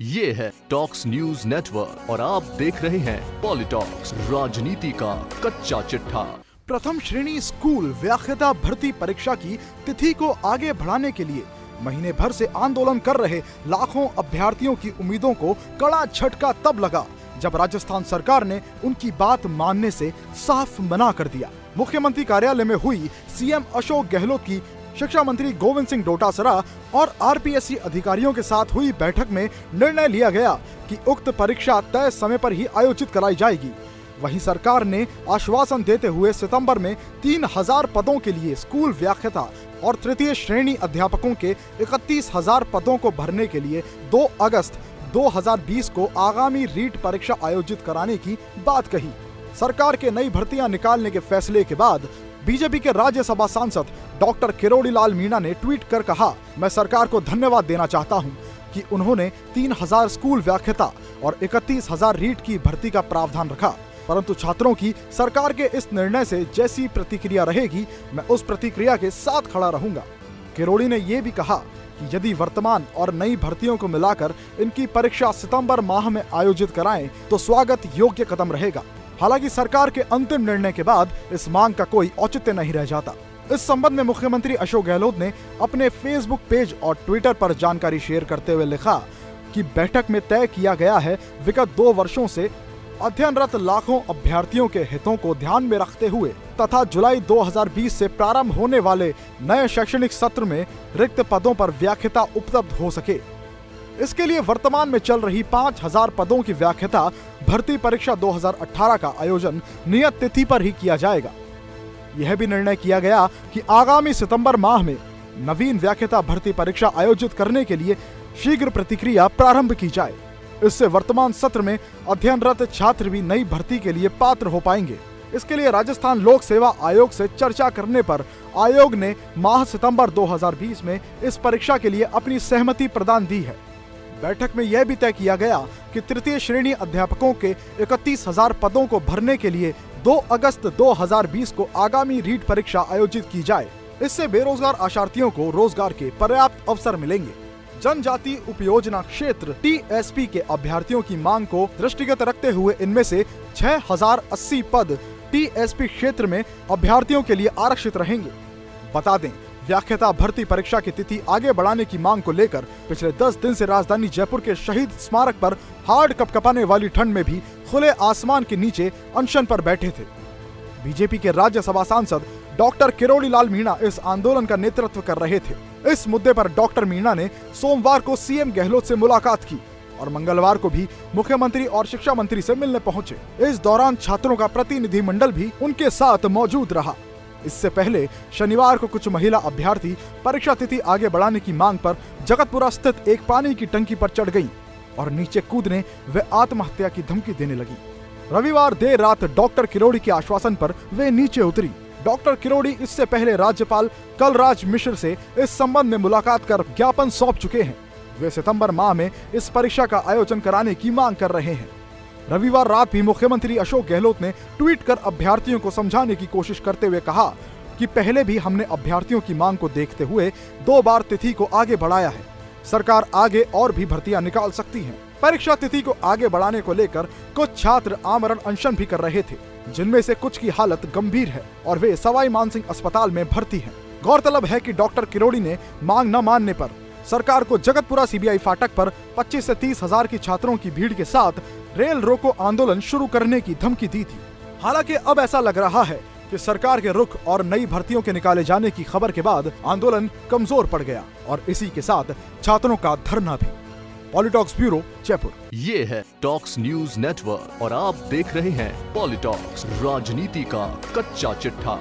ये है talks news network और आप देख रहे हैं पॉलिटॉक्स, राजनीति का कच्चा चिट्ठा। प्रथम श्रेणी स्कूल व्याख्याता भर्ती परीक्षा की तिथि को आगे बढ़ाने के लिए महीने भर से आंदोलन कर रहे लाखों अभ्यर्थियों की उम्मीदों को कड़ा झटका तब लगा जब राजस्थान सरकार ने उनकी बात मानने से साफ मना कर दिया। मुख्यमंत्री कार्यालय में हुई सीएम अशोक गहलोत की शिक्षा मंत्री गोविंद सिंह डोटासरा और आरपीएससी अधिकारियों के साथ हुई बैठक में निर्णय लिया गया कि उक्त परीक्षा तय समय पर ही आयोजित कराई जाएगी। वहीं सरकार ने आश्वासन देते हुए सितंबर में 3000 पदों के लिए स्कूल व्याख्याता और तृतीय श्रेणी अध्यापकों के 31,000 पदों को भरने के लिए 2 अगस्त 2020 को आगामी रीट परीक्षा आयोजित कराने की बात कही। सरकार के नई भर्तियां निकालने के फैसले के बाद बीजेपी के राज्यसभा सांसद डॉक्टर किरोड़ी लाल मीणा ने ट्वीट कर कहा, मैं सरकार को धन्यवाद देना चाहता हूं कि उन्होंने 3000 स्कूल व्याख्याता और 31,000 रीट की भर्ती का प्रावधान रखा, परंतु छात्रों की सरकार के इस निर्णय से जैसी प्रतिक्रिया रहेगी मैं उस प्रतिक्रिया के साथ खड़ा रहूंगा। किरोड़ी ने ये भी कहा कि यदि वर्तमान और नई भर्तियों को मिलाकर इनकी परीक्षा सितंबर माह में आयोजित कराएं तो स्वागत योग्य कदम रहेगा। हालांकि सरकार के अंतिम निर्णय के बाद इस मांग का कोई औचित्य नहीं रह जाता। इस संबंध में मुख्यमंत्री अशोक गहलोत ने अपने फेसबुक पेज और ट्विटर पर जानकारी शेयर करते हुए लिखा कि बैठक में तय किया गया है विगत 2 वर्षों से अध्ययनरत लाखों अभ्यर्थियों के हितों को ध्यान में रखते हुए तथा जुलाई 2020 से प्रारंभ होने वाले नए शैक्षणिक सत्र में रिक्त पदों पर व्याख्याता उपलब्ध हो सके। इसके लिए वर्तमान में चल रही 5000 पदों की व्याख्याता भर्ती परीक्षा 2018 का आयोजन नियत तिथि पर ही किया जाएगा। यह भी निर्णय किया गया कि आगामी सितंबर माह में नवीन व्याख्याता भर्ती परीक्षा आयोजित करने के लिए शीघ्र प्रतिक्रिया प्रारंभ की जाए। इससे वर्तमान सत्र में अध्ययनरत छात्र भी नई भर्ती के लिए पात्र हो पाएंगे। इसके लिए राजस्थान लोक सेवा आयोग से चर्चा करने पर आयोग ने माह सितंबर 2020 में इस परीक्षा के लिए अपनी सहमति प्रदान दी है। बैठक में यह भी तय किया गया कि तृतीय श्रेणी अध्यापकों के 31,000 पदों को भरने के लिए 2 अगस्त 2020 को आगामी रीट परीक्षा आयोजित की जाए। इससे बेरोजगार आशार्थियों को रोजगार के पर्याप्त अवसर मिलेंगे। जनजाति उपयोजना क्षेत्र टीएसपी के अभ्यर्थियों की मांग को दृष्टिगत रखते हुए इनमें से 6080 पद टीएसपी क्षेत्र में अभ्यर्थियों के लिए आरक्षित रहेंगे। बता दें, व्याख्याता भर्ती परीक्षा की तिथि आगे बढ़ाने की मांग को लेकर पिछले 10 दिन से राजधानी जयपुर के शहीद स्मारक पर हाड़ कपकपाने वाली ठंड में भी खुले आसमान के नीचे अनशन पर बैठे थे। बीजेपी के राज्यसभा सांसद डॉक्टर किरोड़ी लाल मीणा इस आंदोलन का नेतृत्व कर रहे थे। इस मुद्दे पर डॉक्टर मीणा ने सोमवार को सीएम गहलोत से मुलाकात की और मंगलवार को भी मुख्यमंत्री और शिक्षा मंत्री से मिलने पहुंचे। इस दौरान छात्रों का प्रतिनिधि मंडल भी उनके साथ मौजूद रहा। इससे पहले शनिवार को कुछ महिला अभ्यर्थी परीक्षा तिथि आगे बढ़ाने की मांग पर जगतपुरा स्थित एक पानी की टंकी पर चढ़ गईं और नीचे कूदने व आत्महत्या की धमकी देने लगी। रविवार देर रात डॉक्टर किरोड़ी के आश्वासन पर वे नीचे उतरी। डॉक्टर किरोड़ी इससे पहले राज्यपाल कलराज मिश्र से इस संबंध में मुलाकात कर ज्ञापन सौंप चुके हैं। वे सितंबर माह में इस परीक्षा का आयोजन कराने की मांग कर रहे हैं। रविवार रात भी मुख्यमंत्री अशोक गहलोत ने ट्वीट कर अभ्यर्थियों को समझाने की कोशिश करते हुए कहा कि पहले भी हमने अभ्यर्थियों की मांग को देखते हुए 2 बार तिथि को आगे बढ़ाया है। सरकार आगे और भी भर्तियां निकाल सकती है। परीक्षा तिथि को आगे बढ़ाने को लेकर कुछ छात्र आमरण अनशन भी कर रहे थे, जिनमें से कुछ की हालत गंभीर है और वे सवाई मानसिंह अस्पताल में भर्ती हैं। गौरतलब है कि डॉक्टर किरोड़ी ने मांग न मानने पर सरकार को जगतपुरा सीबीआई फाटक पर 25 से 30 हजार की छात्रों की भीड़ के साथ रेल रोको आंदोलन शुरू करने की धमकी दी थी। हालांकि अब ऐसा लग रहा है कि सरकार के रुख और नई भर्तियों के निकाले जाने की खबर के बाद आंदोलन कमजोर पड़ गया और इसी के साथ छात्रों का धरना भी। पॉलिटॉक्स ब्यूरो, जयपुर। ये है टॉक्स न्यूज नेटवर्क और आप देख रहे हैं पॉलिटॉक्स, राजनीति का कच्चा चिट्ठा।